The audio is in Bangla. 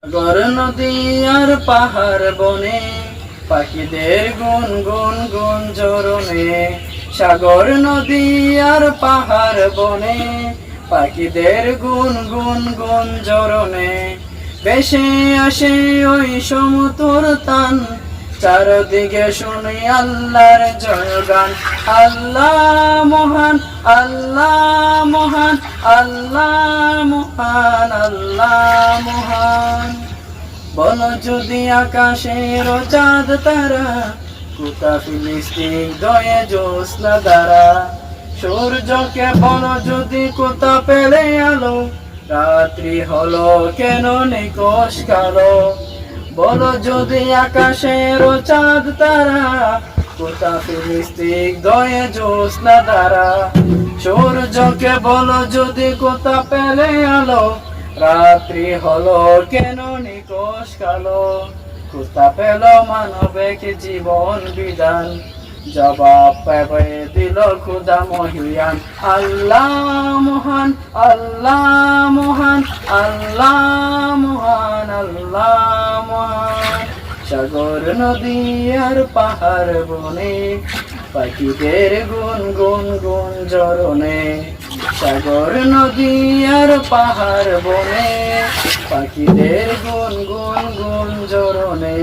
সাগর নদী আর পাহাড় বনে পাখিদের গুন গুন গুন জরনে। সাগর নদী আর পাহাড় বনে পাখিদের গুন গুন গুন জরনে। বেশে আসে ওই সমুদ্র তান, চারদিকে শুনি আল্লাহর জয়গান। আল্লাহ মহান, আল্লাহ মহান, আল্লাহ মহান, আল্লাহ মহান। বলো যদি আকাশের চাঁদ তারা, কোথা ফিলিস্তিন দয়ে জ্যোৎস্না দ্বারা। সূর্যকে বলো যদি কোথা পেলে আলো, রাত্রি হলো কেন নিকশ কালো। বলো যদি আকাশের চাঁদ তারা, কোথা ফিলিস্তিন দয়ে জ্যোৎস্না দ্বারা। সূর্যকে বলো যদি কোথা পেলে আলো, রাত্রি হলো কেন নিকশ কালো। কোথা পেল মানবিক জীবন বিধান, জবাব পাবে দিল খুদা মহিয়ান। আল্লাহ মহান, আল্লাহ মহান, আল্লাহ মহান, আল্লাহ মহান। সাগর নদী আর পাহাড় বনে পাখিদের গুন গুন গুন জরনে। সাগর নদী আর পাহাড় বনে পাখিদের গুন গুন গুন জরনে।